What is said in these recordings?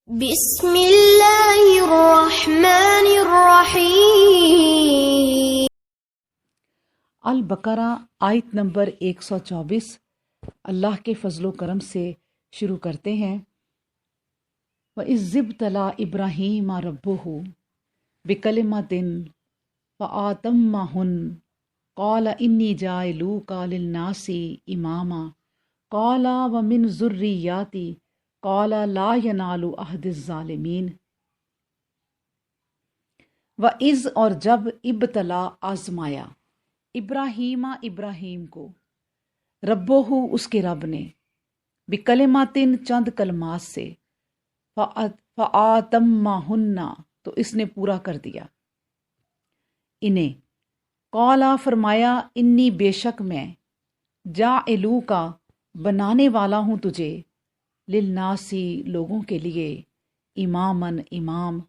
بسم اللہ الرحمن الرحیم۔ البقرہ آیت نمبر 124 اللہ کے فضل و کرم سے شروع کرتے ہیں۔ وَإِذِ ابْتَلَىٰ إِبْرَاهِيمَ رَبُّهُ بِكَلِمَاتٍ فَأَتَمَّهُنَّ قَالَ إِنِّي جَاعِلُكَ لِلنَّاسِ إِمَامًا قَالَ وَمِنْ ذُرِّيَّتِي قَالَ لَا يَنَالُ عَهْدِ الظَّالِمِينَ۔ وَإِذ اور جب ابتلا آزمایا ابراہیم کو ربہ اس کے رب نے بکلماتن چند کلمات سے فآتمہن تو اس نے پورا کر دیا انہیں۔ قالا فرمایا انی بے شک میں جاعلو کا بنانے والا ہوں تجھے للناسی لوگوں کے لیے امامن امام۔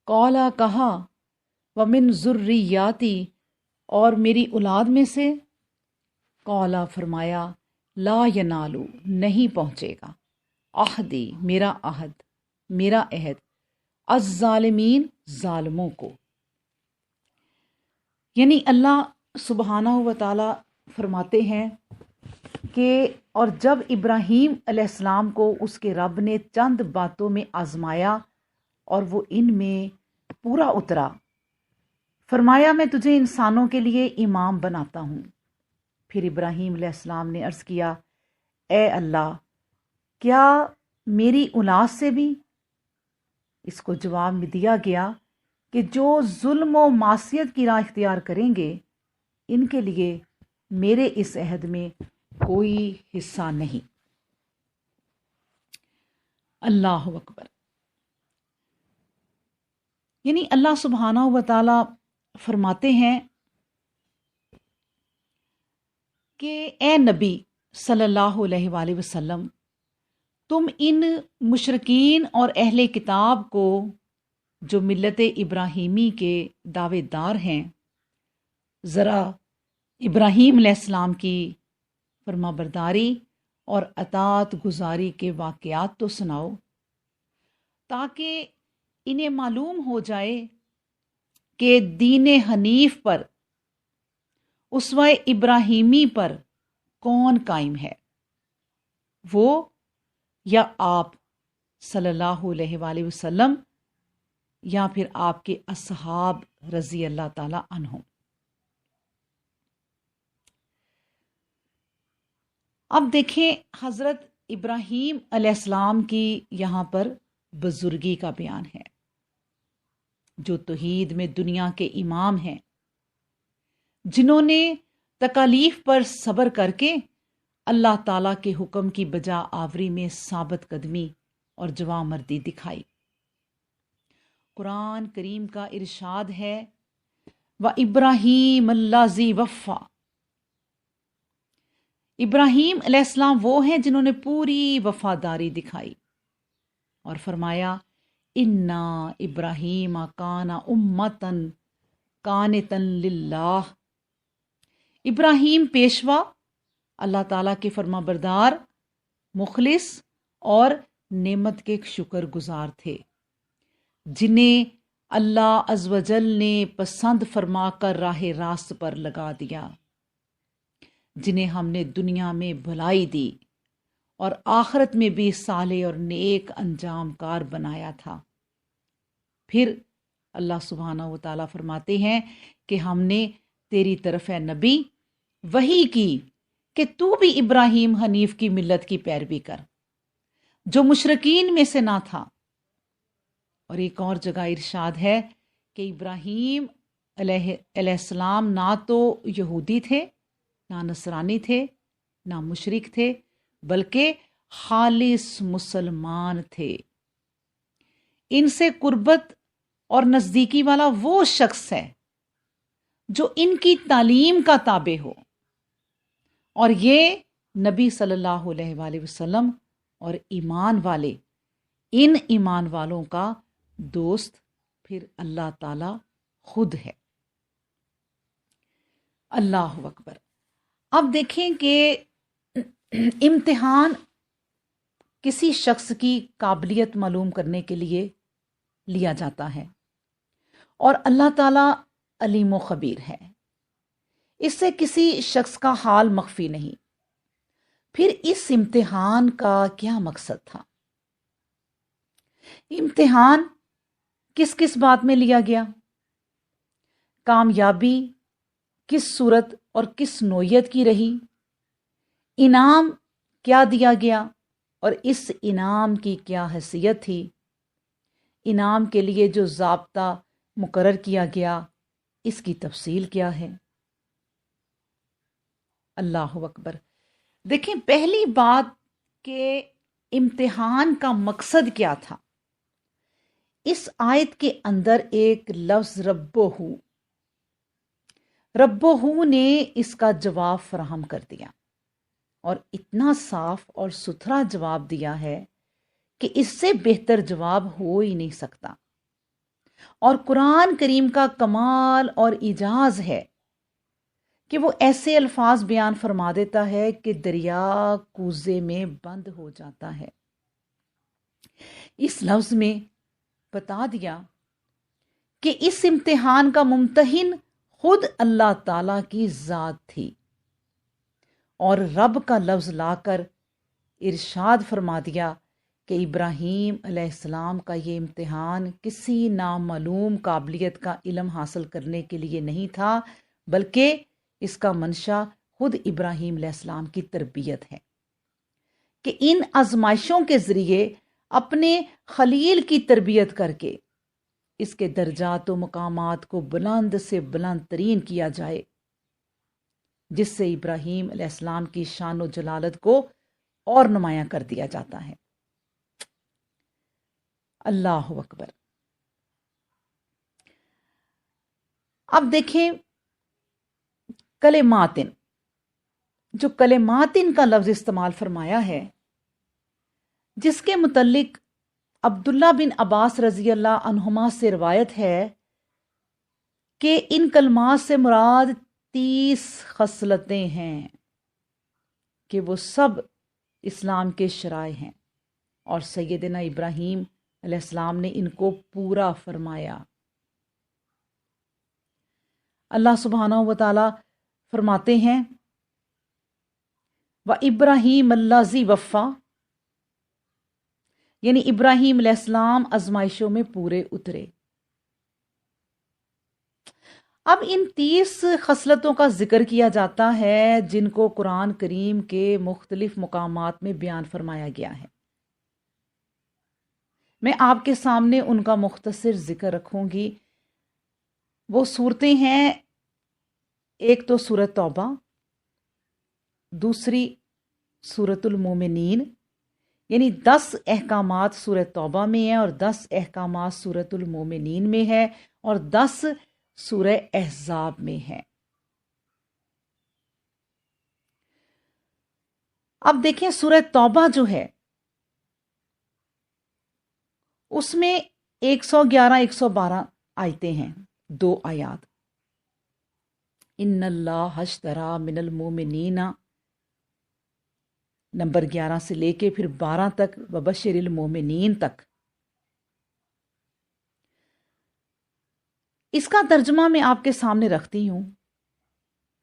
قالا کہا ومن ذریاتی اور میری اولاد میں سے۔ قالا فرمایا لا ینالو نہیں پہنچے گا عہدی میرا عہد میرا عہد الظالمین ظالموں کو۔ یعنی اللہ سبحانہ و تعالی فرماتے ہیں کہ اور جب ابراہیم علیہ السلام کو اس کے رب نے چند باتوں میں آزمایا اور وہ ان میں پورا اترا، فرمایا میں تجھے انسانوں کے لیے امام بناتا ہوں۔ پھر ابراہیم علیہ السلام نے عرض کیا اے اللہ کیا میری اولاد سے بھی؟ اس کو جواب میں دیا گیا کہ جو ظلم و معصیت کی راہ اختیار کریں گے ان کے لیے میرے اس عہد میں کوئی حصہ نہیں۔ اللہ اکبر۔ یعنی اللہ سبحانہ و تعالی فرماتے ہیں کہ اے نبی صلی اللہ علیہ وآلہ وسلم تم ان مشرکین اور اہل کتاب کو جو ملت ابراہیمی کے دعوے دار ہیں ذرا ابراہیم علیہ السلام کی فرما برداری اور اطاعت گزاری کے واقعات تو سناؤ تاکہ انہیں معلوم ہو جائے کہ دین حنیف پر اسوہ ابراہیمی پر کون قائم ہے، وہ یا آپ صلی اللہ علیہ وآلہ وسلم یا پھر آپ کے اصحاب رضی اللہ تعالی عنہم۔ اب دیکھیں حضرت ابراہیم علیہ السلام کی یہاں پر بزرگی کا بیان ہے، جو توحید میں دنیا کے امام ہیں، جنہوں نے تکالیف پر صبر کر کے اللہ تعالیٰ کے حکم کی بجا آوری میں ثابت قدمی اور جواں مردی دکھائی۔ قرآن کریم کا ارشاد ہے وَإِبْرَاهِيمَ الَّذِي وَفَّى۔ ابراہیم علیہ السلام وہ ہیں جنہوں نے پوری وفاداری دکھائی اور فرمایا اِنَّا ابراہیم کان اُمَّةً قانتاً للہ۔ ابراہیم پیشوا اللہ تعالیٰ کے فرما بردار، مخلص اور نعمت کے شکر گزار تھے، جنہیں اللہ عز و جل نے پسند فرما کر راہ راست پر لگا دیا، جنہیں ہم نے دنیا میں بھلائی دی اور آخرت میں بھی صالح اور نیک انجام کار بنایا تھا۔ پھر اللہ سبحانہ و تعالیٰ فرماتے ہیں کہ ہم نے تیری طرف اے نبی وحی کی کہ تو بھی ابراہیم حنیف کی ملت کی پیروی کر جو مشرکین میں سے نہ تھا۔ اور ایک اور جگہ ارشاد ہے کہ ابراہیم علیہ السلام نہ تو یہودی تھے، نہ نصرانی تھے، نہ مشرک تھے، بلکہ خالص مسلمان تھے۔ ان سے قربت اور نزدیکی والا وہ شخص ہے جو ان کی تعلیم کا تابع ہو، اور یہ نبی صلی اللہ علیہ وآلہ وسلم اور ایمان والے، ان ایمان والوں کا دوست پھر اللہ تعالی خود ہے۔ اللہ اکبر۔ اب دیکھیں کہ امتحان کسی شخص کی قابلیت معلوم کرنے کے لیے لیا جاتا ہے، اور اللہ تعالیٰ علیم و خبیر ہے، اس سے کسی شخص کا حال مخفی نہیں۔ پھر اس امتحان کا کیا مقصد تھا؟ امتحان کس کس بات میں لیا گیا؟ کامیابی کس صورت اور کس نوعیت کی رہی؟ انعام کیا دیا گیا اور اس انعام کی کیا حیثیت تھی؟ انعام کے لیے جو ضابطہ مقرر کیا گیا، اس کی تفصیل کیا ہے؟ اللہ اکبر۔ دیکھیں، پہلی بات کہ امتحان کا مقصد کیا تھا۔ اس آیت کے اندر ایک لفظ ربہ نے اس کا جواب فراہم کر دیا، اور اتنا صاف اور ستھرا جواب دیا ہے کہ اس سے بہتر جواب ہو ہی نہیں سکتا۔ اور قرآن کریم کا کمال اور اعجاز ہے کہ وہ ایسے الفاظ بیان فرما دیتا ہے کہ دریا کوزے میں بند ہو جاتا ہے۔ اس لفظ میں بتا دیا کہ اس امتحان کا ممتحن خود اللہ تعالیٰ کی ذات تھی، اور رب کا لفظ لا کر ارشاد فرما دیا کہ ابراہیم علیہ السلام کا یہ امتحان کسی نامعلوم قابلیت کا علم حاصل کرنے کے لیے نہیں تھا، بلکہ اس کا منشا خود ابراہیم علیہ السلام کی تربیت ہے، کہ ان آزمائشوں کے ذریعے اپنے خلیل کی تربیت کر کے اس کے درجات و مقامات کو بلند سے بلند ترین کیا جائے، جس سے ابراہیم علیہ السلام کی شان و جلالت کو اور نمایاں کر دیا جاتا ہے۔ اللہ اکبر۔ اب دیکھیں، کلماتن، جو کلماتن کا لفظ استعمال فرمایا ہے، جس کے متعلق عبداللہ بن عباس رضی اللہ عنہما سے روایت ہے کہ ان کلمات سے مراد 30 خصلتیں ہیں کہ وہ سب اسلام کے شرائع ہیں، اور سیدنا ابراہیم علیہ السلام نے ان کو پورا فرمایا۔ اللہ سبحانہ و تعالی فرماتے ہیں وَإِبْرَاهِيمَ الَّذِي وَفَّى، یعنی ابراہیم علیہ السلام آزمائشوں میں پورے اترے۔ اب ان 30 خصلتوں کا ذکر کیا جاتا ہے جن کو قرآن کریم کے مختلف مقامات میں بیان فرمایا گیا ہے۔ میں آپ کے سامنے ان کا مختصر ذکر رکھوں گی۔ وہ صورتیں ہیں، ایک تو سورۃ توبہ، دوسری سورۃ المومنین، یعنی 10 احکامات سورۃ توبہ میں ہیں اور 10 احکامات سورۃ المومنین میں ہے، اور 10 سورہ احزاب میں ہے۔ اب دیکھیں، سورۃ توبہ جو ہے اس میں 111 112 آیتیں ہیں، 2 آیات۔ ان اللہ اشترى من المؤمنین، نمبر 11 سے لے کے پھر 12 تک، وبشر المؤمنین تک۔ اس کا ترجمہ میں آپ کے سامنے رکھتی ہوں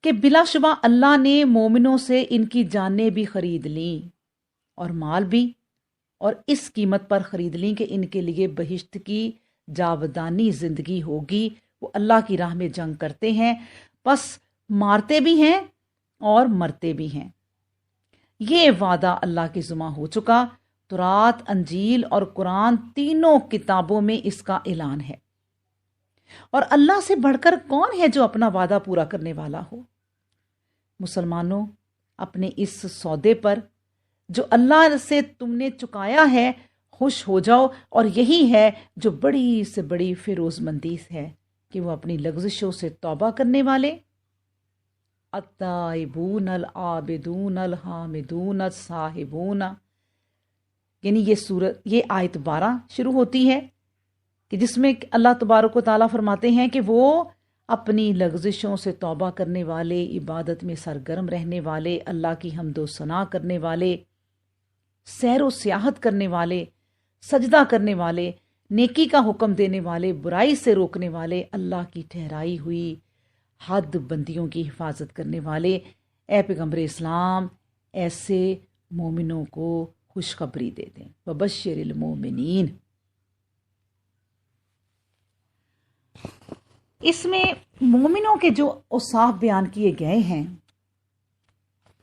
کہ بلا شبہ اللہ نے مومنوں سے ان کی جانیں بھی خرید لیں اور مال بھی، اور اس قیمت پر خرید لیں کہ ان کے لیے بہشت کی جاودانی زندگی ہوگی۔ وہ اللہ کی راہ میں جنگ کرتے ہیں، پس مارتے بھی ہیں اور مرتے بھی ہیں۔ یہ وعدہ اللہ کی ذمہ ہو چکا۔ تورات، انجیل اور قرآن تینوں کتابوں میں اس کا اعلان ہے، اور اللہ سے بڑھ کر کون ہے جو اپنا وعدہ پورا کرنے والا ہو؟ مسلمانوں، اپنے اس سودے پر جو اللہ سے تم نے چکایا ہے خوش ہو جاؤ، اور یہی ہے جو بڑی سے بڑی فیروز مندی ہے کہ وہ اپنی لغزشوں سے توبہ کرنے والے، التائبون العابدون الحامدون الصاحبون، یعنی یہ آیت 12 شروع ہوتی ہے کہ جس میں اللہ تبارک و تعالیٰ فرماتے ہیں کہ وہ اپنی لغزشوں سے توبہ کرنے والے، عبادت میں سرگرم رہنے والے، اللہ کی حمد و ثنا کرنے والے، سیر و سیاحت کرنے والے، سجدہ کرنے والے، نیکی کا حکم دینے والے، برائی سے روکنے والے، اللہ کی ٹھہرائی ہوئی حد بندیوں کی حفاظت کرنے والے، اے پیغمبر اسلام ایسے مومنوں کو خوشخبری دے دیں۔ وبشر المومنین۔ اس میں مومنوں کے جو اوصاف بیان کیے گئے ہیں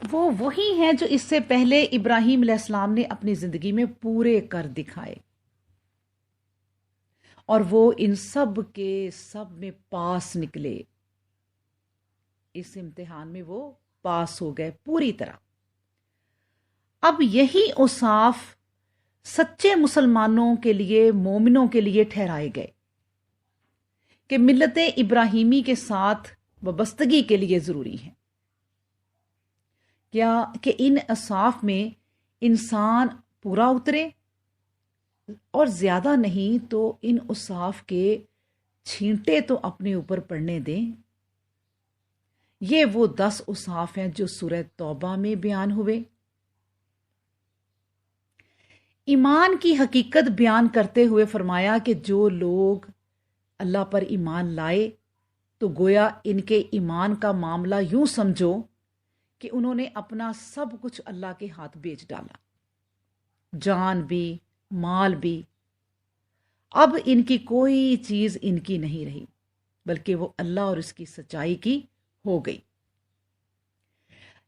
وہ وہی ہیں جو اس سے پہلے ابراہیم علیہ السلام نے اپنی زندگی میں پورے کر دکھائے، اور وہ ان سب کے سب میں پاس نکلے۔ اس امتحان میں وہ پاس ہو گئے پوری طرح۔ اب یہی اوصاف سچے مسلمانوں کے لیے، مومنوں کے لیے ٹھہرائے گئے کہ ملت ابراہیمی کے ساتھ وابستگی کے لیے ضروری ہے کیا کہ ان اوصاف میں انسان پورا اترے، اور زیادہ نہیں تو ان اوصاف کے چھینٹے تو اپنے اوپر پڑنے دیں۔ یہ وہ 10 اوصاف ہیں جو سورہ توبہ میں بیان ہوئے۔ ایمان کی حقیقت بیان کرتے ہوئے فرمایا کہ جو لوگ اللہ پر ایمان لائے تو گویا ان کے ایمان کا معاملہ یوں سمجھو کہ انہوں نے اپنا سب کچھ اللہ کے ہاتھ بیچ ڈالا، جان بھی، مال بھی۔ اب ان کی کوئی چیز ان کی نہیں رہی، بلکہ وہ اللہ اور اس کی سچائی کی ہو گئی۔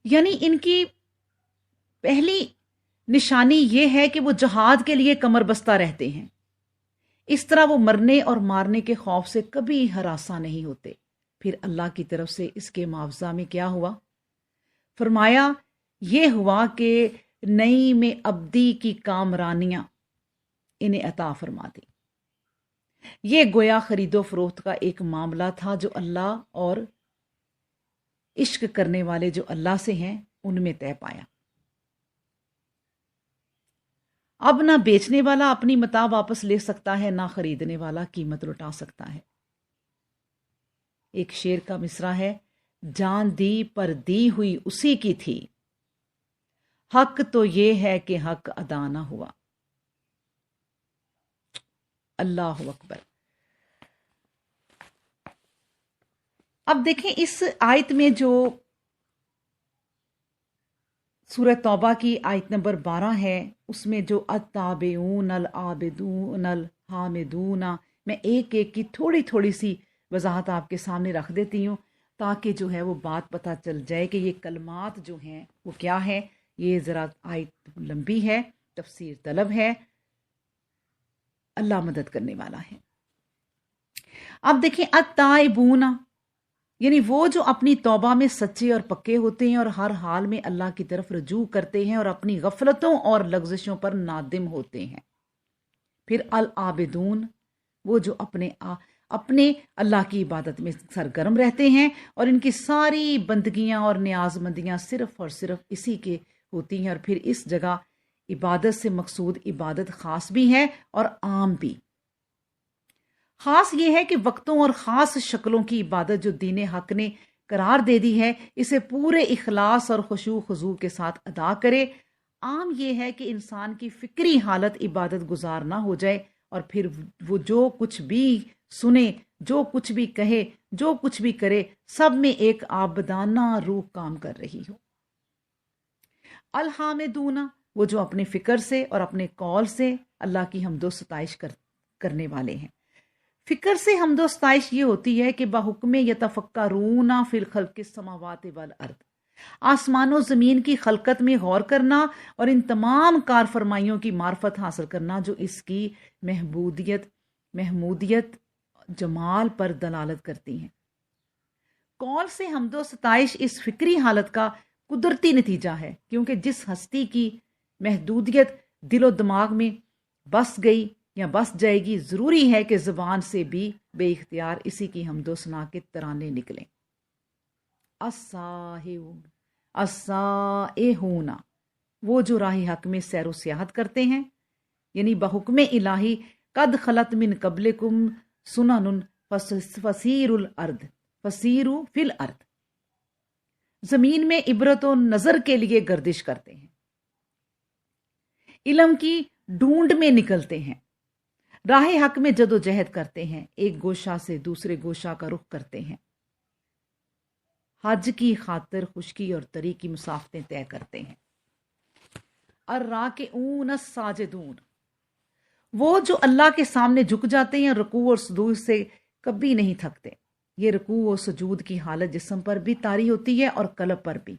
یعنی ان کی پہلی نشانی یہ ہے کہ وہ جہاد کے لیے کمر بستہ رہتے ہیں، اس طرح وہ مرنے اور مارنے کے خوف سے کبھی ہراساں نہیں ہوتے۔ پھر اللہ کی طرف سے اس کے معاوضہ میں کیا ہوا؟ فرمایا یہ ہوا کہ نئی میں ابدی کی کامرانیاں انہیں عطا فرما دی۔ یہ گویا خرید و فروخت کا ایک معاملہ تھا جو اللہ اور عشق کرنے والے جو اللہ سے ہیں ان میں طے پایا۔ اب نہ بیچنے والا اپنی متاع واپس لے سکتا ہے، نہ خریدنے والا قیمت لوٹا سکتا ہے۔ ایک شعر کا مصرع ہے، جان دی پر دی ہوئی اسی کی تھی، حق تو یہ ہے کہ حق ادا نہ ہوا۔ اللہ اکبر۔ اب دیکھیں اس آیت میں جو سورہ توبہ کی آیت نمبر 12 ہے، اس میں جو التابعون العابدون الحامدون، میں ایک ایک کی تھوڑی تھوڑی سی وضاحت آپ کے سامنے رکھ دیتی ہوں تاکہ جو ہے وہ بات پتہ چل جائے کہ یہ کلمات جو ہیں وہ کیا ہے۔ یہ ذرا آیت لمبی ہے، تفسیر طلب ہے، اللہ مدد کرنے والا ہے۔ اب دیکھیں التائبون، یعنی وہ جو اپنی توبہ میں سچے اور پکے ہوتے ہیں اور ہر حال میں اللہ کی طرف رجوع کرتے ہیں اور اپنی غفلتوں اور لغزشوں پر نادم ہوتے ہیں۔ پھر العابدون، وہ جو اپنے اللہ کی عبادت میں سرگرم رہتے ہیں اور ان کی ساری بندگیاں اور نیاز مندیاں صرف اور صرف اسی کے ہوتی ہیں۔ اور پھر اس جگہ عبادت سے مقصود عبادت خاص بھی ہے اور عام بھی۔ خاص یہ ہے کہ وقتوں اور خاص شکلوں کی عبادت جو دین حق نے قرار دے دی ہے اسے پورے اخلاص اور خشوع خضوع کے ساتھ ادا کرے۔ عام یہ ہے کہ انسان کی فکری حالت عبادت گزار نہ ہو جائے اور پھر وہ جو کچھ بھی سنے، جو کچھ بھی کہے، جو کچھ بھی کرے، سب میں ایک عابدانہ روح کام کر رہی ہو۔ الحامدون، وہ جو اپنے فکر سے اور اپنے قول سے اللہ کی حمد و ستائش کرنے والے ہیں۔ فکر سے حمد و ستائش یہ ہوتی ہے کہ بحکم یتفکرون فی الخلق السماوات والارض، آسمان و زمین کی خلقت میں غور کرنا اور ان تمام کار فرمائیوں کی معرفت حاصل کرنا جو اس کی محمودیت جمال پر دلالت کرتی ہیں۔ قول سے حمد و ستائش اس فکری حالت کا قدرتی نتیجہ ہے، کیونکہ جس ہستی کی محدودیت دل و دماغ میں بس گئی یا بس جائے گی، ضروری ہے کہ زبان سے بھی بے اختیار اسی کی حمد و ثنا کے ترانے نکلیں۔ السائحون، وہ جو راہ حق میں سیر و سیاحت کرتے ہیں، یعنی بحکم الہی قد خلت من قبلکم سنن فسیروا فی الارض، زمین میں عبرت و نظر کے لیے گردش کرتے ہیں۔ علم کی ڈھونڈ میں نکلتے ہیں، راہ حق میں جدوجہد کرتے ہیں، ایک گوشہ سے دوسرے گوشہ کا رخ کرتے ہیں، حج کی خاطر خشکی اور تری کی مسافتیں طے کرتے ہیں۔ الراکعون الساجدون، وہ جو اللہ کے سامنے جھک جاتے ہیں، رکوع اور سجود سے کبھی نہیں تھکتے۔ یہ رکوع و سجود کی حالت جسم پر بھی طاری ہوتی ہے اور قلب پر بھی،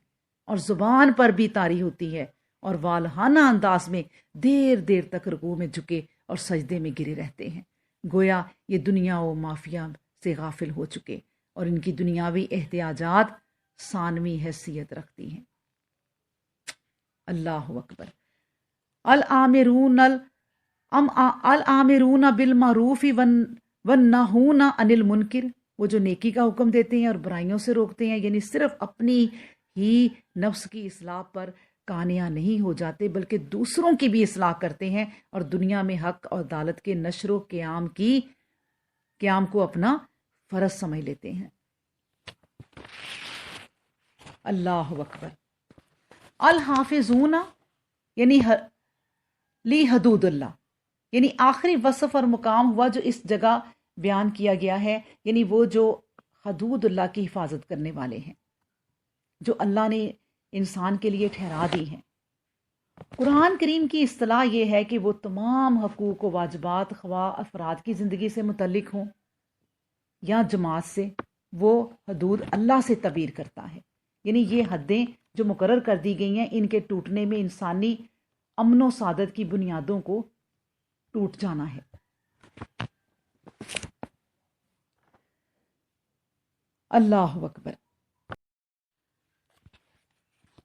اور زبان پر بھی طاری ہوتی ہے، اور والہانہ انداز میں دیر دیر تک رکوع میں جھکے اور سجدے میں گرے رہتے ہیں، گویا یہ دنیا و مافیا سے غافل ہو چکے اور ان کی دنیاوی احتیاجات ثانوی حیثیت رکھتی ہیں۔ اللہ اکبر۔ الآمرون بالمعروف والناہون عن المنکر، وہ جو نیکی کا حکم دیتے ہیں اور برائیوں سے روکتے ہیں، یعنی صرف اپنی ہی نفس کی اصلاح پر کانیا نہیں ہو جاتے بلکہ دوسروں کی بھی اصلاح کرتے ہیں اور دنیا میں حق اور عدالت کے نشر و قیام کو اپنا فرض سمجھ لیتے ہیں۔ اللہ اکبر۔ الحافظون یعنی لی حدود اللہ، یعنی آخری وصف اور مقام ہوا جو اس جگہ بیان کیا گیا ہے، یعنی وہ جو حدود اللہ کی حفاظت کرنے والے ہیں، جو اللہ نے انسان کے لیے ٹھہرا دی ہیں۔ قرآن کریم کی اصطلاح یہ ہے کہ وہ تمام حقوق و واجبات خواہ افراد کی زندگی سے متعلق ہوں یا جماعت سے، وہ حدود اللہ سے تعبیر کرتا ہے، یعنی یہ حدیں جو مقرر کر دی گئی ہیں، ان کے ٹوٹنے میں انسانی امن و سعادت کی بنیادوں کو ٹوٹ جانا ہے۔ اللہ اکبر۔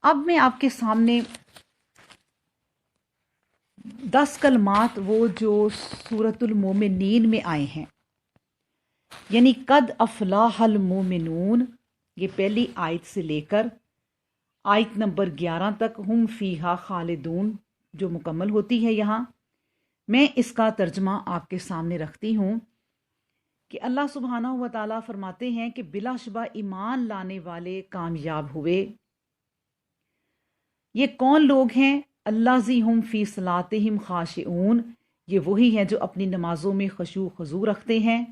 اب میں آپ کے سامنے 10 کلمات وہ جو سورۃ المومنین میں آئے ہیں، یعنی قد افلاح المومنون، یہ پہلی آیت سے لے کر آیت نمبر 11 تک، ہم فیہا خالدون جو مکمل ہوتی ہے یہاں، میں اس کا ترجمہ آپ کے سامنے رکھتی ہوں کہ اللہ سبحانہ و تعالیٰ فرماتے ہیں کہ بلا شبہ ایمان لانے والے کامیاب ہوئے۔ یہ کون لوگ ہیں؟ الذین فی صلاتہم خاشعون، یہ وہی ہیں جو اپنی نمازوں میں خشوع خضوع رکھتے ہیں۔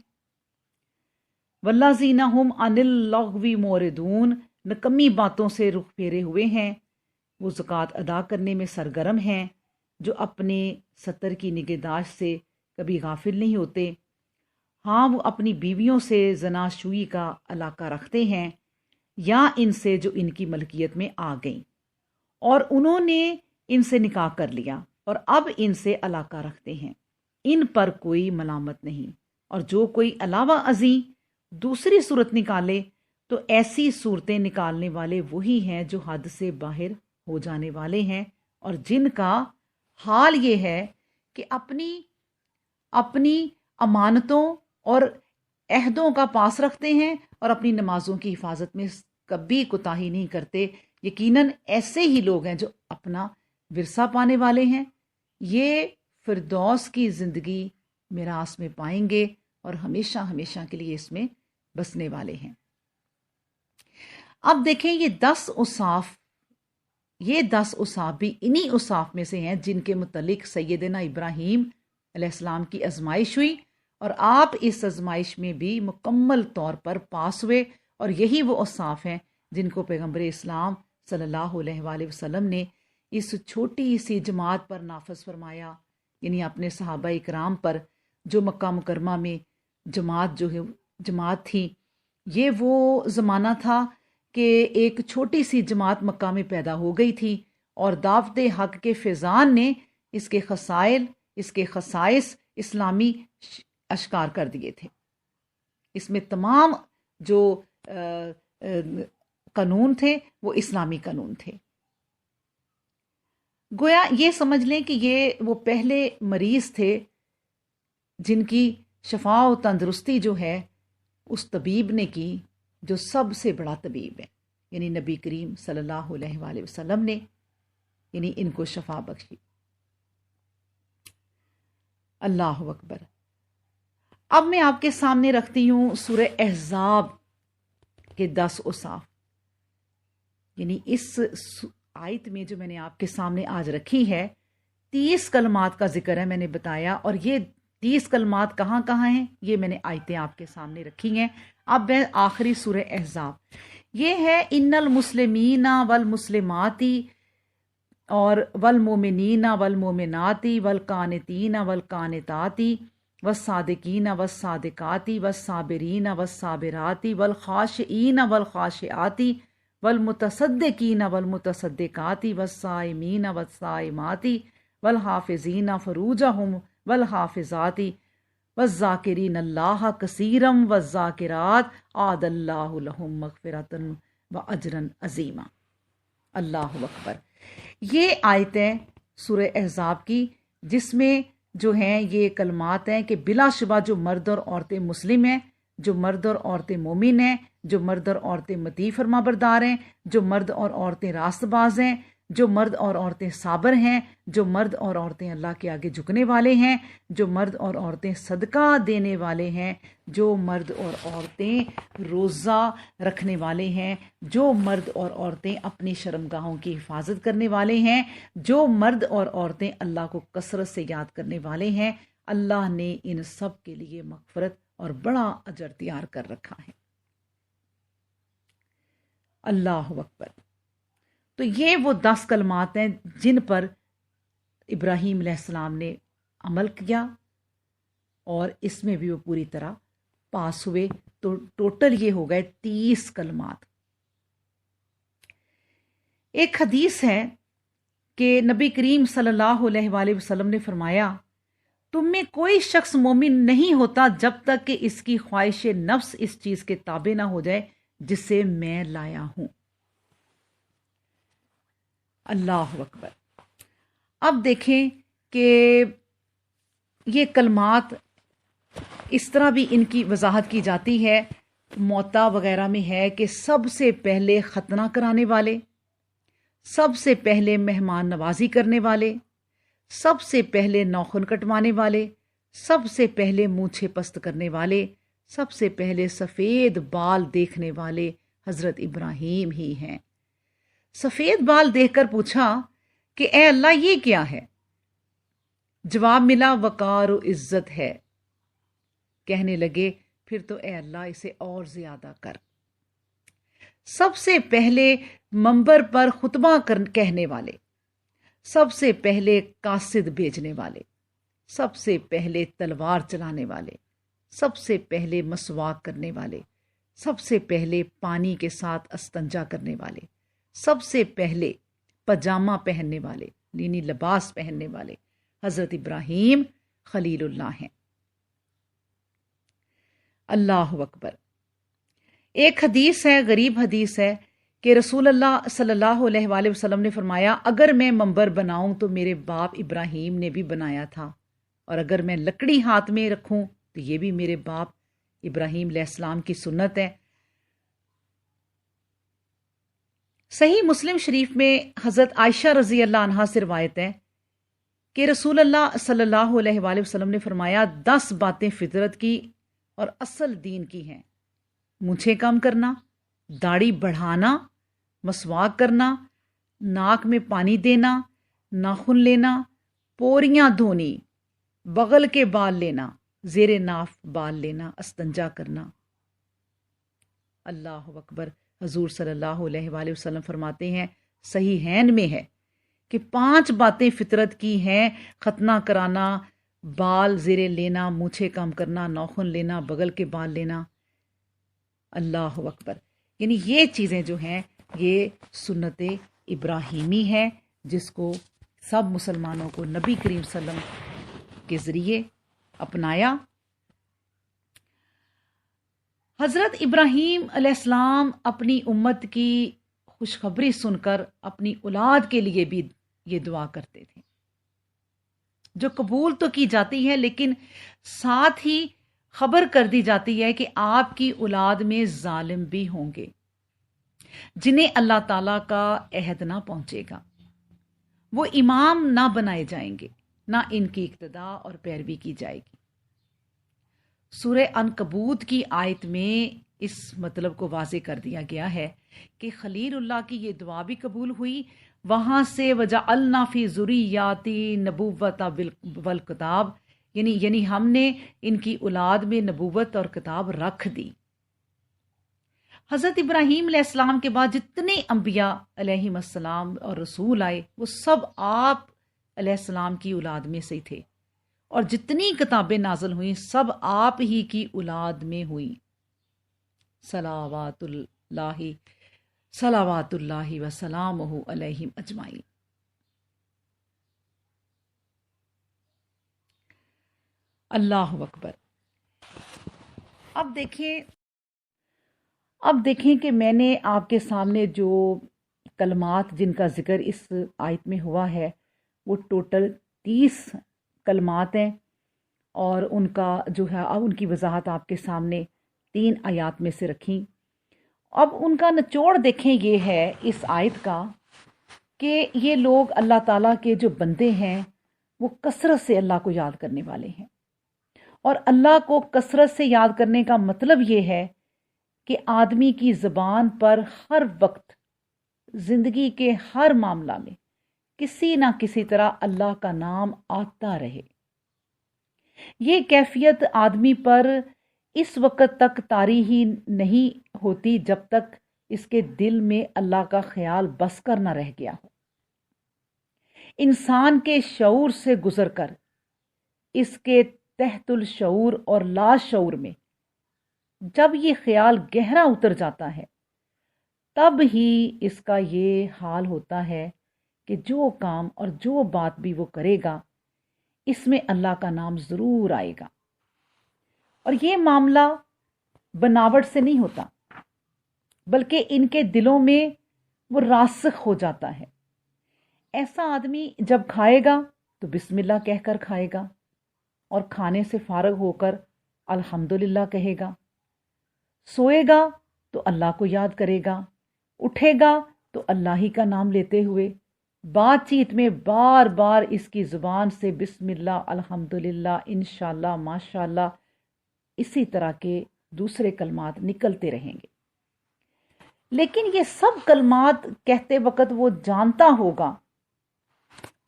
والذین ھم عن اللغو معرضون، نکمی باتوں سے رخ پھیرے ہوئے ہیں، وہ زکوٰۃ ادا کرنے میں سرگرم ہیں، جو اپنے ستر کی نگہداشت سے کبھی غافل نہیں ہوتے۔ ہاں، وہ اپنی بیویوں سے زناشویی کا علاقہ رکھتے ہیں یا ان سے جو ان کی ملکیت میں آ گئیں، اور انہوں نے ان سے نکاح کر لیا اور اب ان سے علاقہ رکھتے ہیں، ان پر کوئی ملامت نہیں۔ اور جو کوئی علاوہ ازیں دوسری صورت نکالے تو ایسی صورتیں نکالنے والے وہی ہیں جو حد سے باہر ہو جانے والے ہیں، اور جن کا حال یہ ہے کہ اپنی امانتوں اور عہدوں کا پاس رکھتے ہیں اور اپنی نمازوں کی حفاظت میں کبھی کوتاہی نہیں کرتے۔ یقیناً ایسے ہی لوگ ہیں جو اپنا ورثہ پانے والے ہیں، یہ فردوس کی زندگی میراث میں پائیں گے اور ہمیشہ ہمیشہ کے لیے اس میں بسنے والے ہیں۔ اب دیکھیں یہ 10 اوصاف بھی انہی اوصاف میں سے ہیں جن کے متعلق سیدنا ابراہیم علیہ السلام کی آزمائش ہوئی، اور آپ اس آزمائش میں بھی مکمل طور پر پاس ہوئے، اور یہی وہ اوصاف ہیں جن کو پیغمبر اسلام صلی اللہ علیہ وآلہ وسلم نے اس چھوٹی سی جماعت پر نافذ فرمایا، یعنی اپنے صحابہ اکرام پر، جو مکہ مکرمہ میں جماعت تھی۔ یہ وہ زمانہ تھا کہ ایک چھوٹی سی جماعت مکہ میں پیدا ہو گئی تھی، اور دعوت حق کے فیضان نے اس کے خصائص اسلامی اشکار کر دیے تھے۔ اس میں تمام جو قانون تھے وہ اسلامی قانون تھے۔ گویا یہ سمجھ لیں کہ یہ وہ پہلے مریض تھے جن کی شفا و تندرستی جو ہے اس طبیب نے کی جو سب سے بڑا طبیب ہے، یعنی نبی کریم صلی اللہ علیہ وآلہ وسلم نے، یعنی ان کو شفا بخشی۔ اللہ اکبر۔ اب میں آپ کے سامنے رکھتی ہوں سورہ احزاب کے 10 اوصاف، یعنی اس آیت میں جو میں نے آپ کے سامنے آج رکھی ہے، 30 کلمات کا ذکر ہے، میں نے بتایا، اور یہ 30 کلمات کہاں کہاں ہیں یہ میں نے آیتیں آپ کے سامنے رکھی ہیں۔ اب میں آخری سورہ احزاب، یہ ہے ان المسلمین والمسلماتی اور والمومنین والمومناتی والقانتین والقانتاتی والصادقین والصادقاتی والصابرین والصابراتی والخاشعین والخاشعاتی والمتصدقین والمتصدقاتی والصائمین والصائماتی والحافظین فروجہم والحافظاتی والذاکرین اللہ کثیرا والذاکرات اعد اللہ لہم مغفرۃ واجرا عظیما۔ اللہ اکبر۔ یہ آیتیں سورہ احزاب کی، جس میں جو ہیں یہ کلمات ہیں کہ بلا شبہ جو مرد اور عورتیں مسلم ہیں، جو مرد اور عورتیں مومن ہیں، جو مرد اور عورتیں مطیع فرما بردار ہیں، جو مرد اور عورتیں راست باز ہیں، جو مرد اور عورتیں صابر ہیں، جو مرد اور عورتیں اللہ کے آگے جھکنے والے ہیں، جو مرد اور عورتیں صدقہ دینے والے ہیں، جو مرد اور عورتیں روزہ رکھنے والے ہیں، جو مرد اور عورتیں اپنی شرمگاہوں کی حفاظت کرنے والے ہیں، جو مرد اور عورتیں اللہ کو کثرت سے یاد کرنے والے ہیں، اللہ نے ان سب کے لیے مغفرت اور بڑا اجر تیار کر رکھا ہے۔ اللہ اکبر۔ تو یہ وہ 10 کلمات ہیں جن پر ابراہیم علیہ السلام نے عمل کیا، اور اس میں بھی وہ پوری طرح پاس ہوئے، تو ٹوٹل یہ ہو گئے 30 کلمات۔ ایک حدیث ہے کہ نبی کریم صلی اللہ علیہ وآلہ وسلم نے فرمایا، تم میں کوئی شخص مومن نہیں ہوتا جب تک کہ اس کی خواہش نفس اس چیز کے تابع نہ ہو جائے جسے میں لایا ہوں۔ اللہ اکبر۔ اب دیکھیں کہ یہ کلمات اس طرح بھی ان کی وضاحت کی جاتی ہے، موتا وغیرہ میں ہے کہ سب سے پہلے ختنہ کرانے والے، سب سے پہلے مہمان نوازی کرنے والے، سب سے پہلے ناخن کٹوانے والے، سب سے پہلے مونچھیں پست کرنے والے، سب سے پہلے سفید بال دیکھنے والے حضرت ابراہیم ہی ہیں۔ سفید بال دیکھ کر پوچھا کہ اے اللہ یہ کیا ہے؟ جواب ملا وقار و عزت ہے۔ کہنے لگے پھر تو اے اللہ اسے اور زیادہ کر۔ سب سے پہلے منبر پر خطبہ کہنے والے، سب سے پہلے قاصد بھیجنے والے، سب سے پہلے تلوار چلانے والے، سب سے پہلے مسواک کرنے والے، سب سے پہلے پانی کے ساتھ استنجا کرنے والے، سب سے پہلے پجامہ پہننے والے یعنی لباس پہننے والے حضرت ابراہیم خلیل اللہ ہیں۔ اللہ اکبر۔ ایک حدیث ہے، غریب حدیث ہے، کہ رسول اللہ صلی اللہ علیہ وآلہ وسلم نے فرمایا، اگر میں منبر بناؤں تو میرے باپ ابراہیم نے بھی بنایا تھا، اور اگر میں لکڑی ہاتھ میں رکھوں تو یہ بھی میرے باپ ابراہیم علیہ السلام کی سنت ہے۔ صحیح مسلم شریف میں حضرت عائشہ رضی اللہ عنہا سے روایت ہے کہ رسول اللہ صلی اللہ علیہ وآلہ وسلم نے فرمایا، 10 باتیں فطرت کی اور اصل دین کی ہیں: مونچھیں کم کرنا، داڑھی بڑھانا، مسواک کرنا، ناک میں پانی دینا، ناخن لینا، پوریاں دھونی، بغل کے بال لینا، زیر ناف بال لینا، استنجا کرنا۔ اللہ اکبر۔ حضور صلی اللہ علیہ وآلہ وسلم فرماتے ہیں، صحیحین میں ہے کہ 5 باتیں فطرت کی ہیں: ختنہ کرانا، بال زیر لینا، مونچھیں کم کرنا، ناخن لینا، بغل کے بال لینا۔ اللہ اکبر۔ یعنی یہ چیزیں جو ہیں یہ سنت ابراہیمی ہے، جس کو سب مسلمانوں کو نبی کریم صلی اللہ علیہ وسلم کے ذریعے اپنایا۔ حضرت ابراہیم علیہ السلام اپنی امت کی خوشخبری سن کر اپنی اولاد کے لیے بھی یہ دعا کرتے تھے، جو قبول تو کی جاتی ہے، لیکن ساتھ ہی خبر کر دی جاتی ہے کہ آپ کی اولاد میں ظالم بھی ہوں گے، جنہیں اللہ تعالیٰ کا عہد نہ پہنچے گا، وہ امام نہ بنائے جائیں گے، نہ ان کی اقتداء اور پیروی کی جائے گی۔ سورہ عنکبوت کی آیت میں اس مطلب کو واضح کر دیا گیا ہے کہ خلیل اللہ کی یہ دعا بھی قبول ہوئی، وہاں سے وجعلنا فی ذریاتی نبوت والکتاب، یعنی ہم نے ان کی اولاد میں نبوت اور کتاب رکھ دی۔ حضرت ابراہیم علیہ السلام کے بعد جتنے انبیاء علیہم السلام اور رسول آئے وہ سب آپ علیہ السلام کی اولاد میں سے تھے، اور جتنی کتابیں نازل ہوئیں سب آپ ہی کی اولاد میں ہوئیں۔ صلوات اللہ وسلامہ علیہم اجمعین۔ اللہ اکبر۔ اب دیکھیں کہ میں نے آپ کے سامنے جو کلمات جن کا ذکر اس آیت میں ہوا ہے وہ ٹوٹل 30 کلمات ہیں، اور ان کا جو ہے اب ان کی وضاحت آپ کے سامنے 3 آیات میں سے رکھیں۔ اب ان کا نچوڑ دیکھیں یہ ہے اس آیت کا کہ یہ لوگ اللہ تعالیٰ کے جو بندے ہیں وہ کثرت سے اللہ کو یاد کرنے والے ہیں، اور اللہ کو کثرت سے یاد کرنے کا مطلب یہ ہے کہ آدمی کی زبان پر ہر وقت زندگی کے ہر معاملہ میں کسی نہ کسی طرح اللہ کا نام آتا رہے۔ یہ کیفیت آدمی پر اس وقت تک طاری ہی نہیں ہوتی جب تک اس کے دل میں اللہ کا خیال بس کر نہ رہ گیا ہو۔ انسان کے شعور سے گزر کر اس کے تحت الشعور اور لا شعور میں جب یہ خیال گہرا اتر جاتا ہے تب ہی اس کا یہ حال ہوتا ہے کہ جو کام اور جو بات بھی وہ کرے گا اس میں اللہ کا نام ضرور آئے گا، اور یہ معاملہ بناوٹ سے نہیں ہوتا بلکہ ان کے دلوں میں وہ راسخ ہو جاتا ہے۔ ایسا آدمی جب کھائے گا تو بسم اللہ کہہ کر کھائے گا، اور کھانے سے فارغ ہو کر الحمدللہ کہے گا، سوئے گا تو اللہ کو یاد کرے گا، اٹھے گا تو اللہ ہی کا نام لیتے ہوئے، بات چیت میں بار بار اس کی زبان سے بسم اللہ، الحمدللہ، انشاءاللہ، ماشاءاللہ، اسی طرح کے دوسرے کلمات نکلتے رہیں گے۔ لیکن یہ سب کلمات کہتے وقت وہ جانتا ہوگا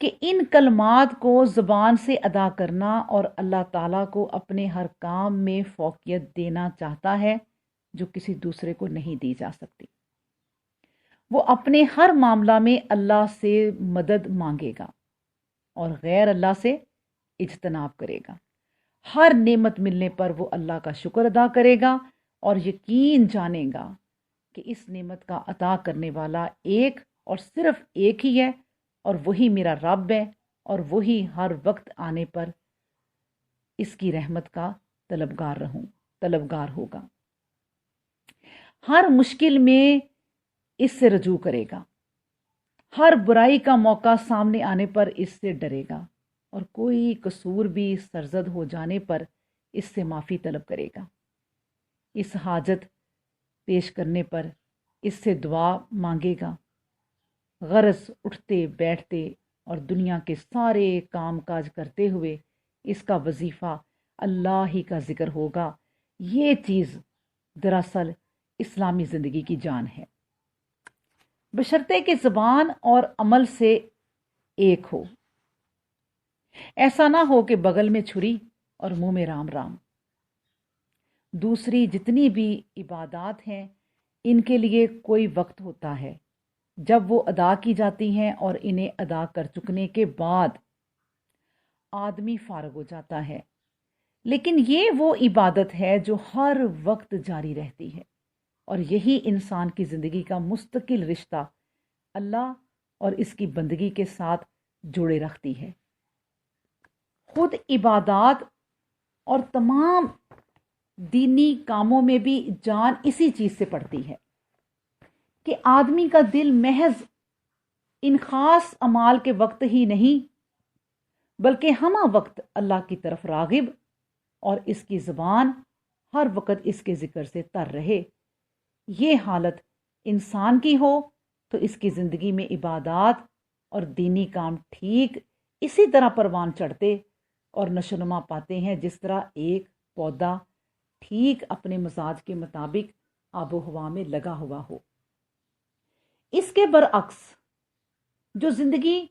کہ ان کلمات کو زبان سے ادا کرنا اور اللہ تعالیٰ کو اپنے ہر کام میں فوقیت دینا چاہتا ہے جو کسی دوسرے کو نہیں دی جا سکتی۔ وہ اپنے ہر معاملہ میں اللہ سے مدد مانگے گا اور غیر اللہ سے اجتناب کرے گا۔ ہر نعمت ملنے پر وہ اللہ کا شکر ادا کرے گا اور یقین جانے گا کہ اس نعمت کا عطا کرنے والا ایک اور صرف ایک ہی ہے، اور وہی میرا رب ہے، اور وہی ہر وقت آنے پر اس کی رحمت کا طلبگار ہوگا۔ ہر مشکل میں اس سے رجوع کرے گا، ہر برائی کا موقع سامنے آنے پر اس سے ڈرے گا، اور کوئی قصور بھی سرزد ہو جانے پر اس سے معافی طلب کرے گا۔ اس حاجت پیش کرنے پر اس سے دعا مانگے گا۔ غرض اٹھتے بیٹھتے اور دنیا کے سارے کام کاج کرتے ہوئے اس کا وظیفہ اللہ ہی کا ذکر ہوگا۔ یہ چیز دراصل اسلامی زندگی کی جان ہے، بشرطے کہ زبان اور عمل سے ایک ہو۔ ایسا نہ ہو کہ بغل میں چھری اور منہ میں رام رام۔ دوسری جتنی بھی عبادات ہیں ان کے لیے کوئی وقت ہوتا ہے جب وہ ادا کی جاتی ہیں، اور انہیں ادا کر چکنے کے بعد آدمی فارغ ہو جاتا ہے۔ لیکن یہ وہ عبادت ہے جو ہر وقت جاری رہتی ہے، اور یہی انسان کی زندگی کا مستقل رشتہ اللہ اور اس کی بندگی کے ساتھ جوڑے رکھتی ہے۔ خود عبادات اور تمام دینی کاموں میں بھی جان اسی چیز سے پڑتی ہے کہ آدمی کا دل محض ان خاص اعمال کے وقت ہی نہیں بلکہ ہمہ وقت اللہ کی طرف راغب، اور اس کی زبان ہر وقت اس کے ذکر سے تر رہے۔ یہ حالت انسان کی ہو تو اس کی زندگی میں عبادات اور دینی کام ٹھیک اسی طرح پروان چڑھتے اور نشوونما پاتے ہیں جس طرح ایک پودا ٹھیک اپنے مزاج کے مطابق آب و ہوا میں لگا ہوا ہو۔ اس کے برعکس جو زندگی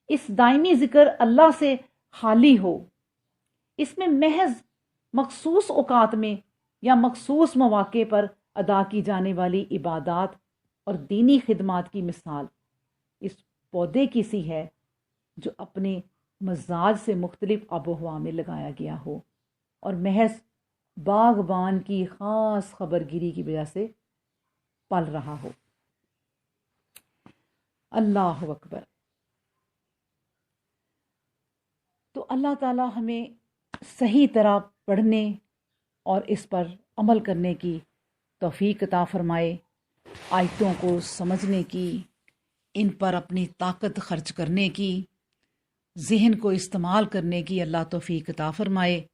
اس دائمی ذکر اللہ سے خالی ہو، اس میں محض مخصوص اوقات میں یا مخصوص مواقع پر ادا کی جانے والی عبادات اور دینی خدمات کی مثال اس پودے کی سی ہے جو اپنے مزاج سے مختلف آب و ہوا میں لگایا گیا ہو اور محض باغبان کی خاص خبرگیری کی وجہ سے پل رہا ہو۔ اللہ اکبر۔ تو اللہ تعالی ہمیں صحیح طرح پڑھنے اور اس پر عمل کرنے کی توفیق عطا فرمائے، آیتوں کو سمجھنے کی، ان پر اپنی طاقت خرچ کرنے کی، ذہن کو استعمال کرنے کی اللہ توفیق عطا فرمائے۔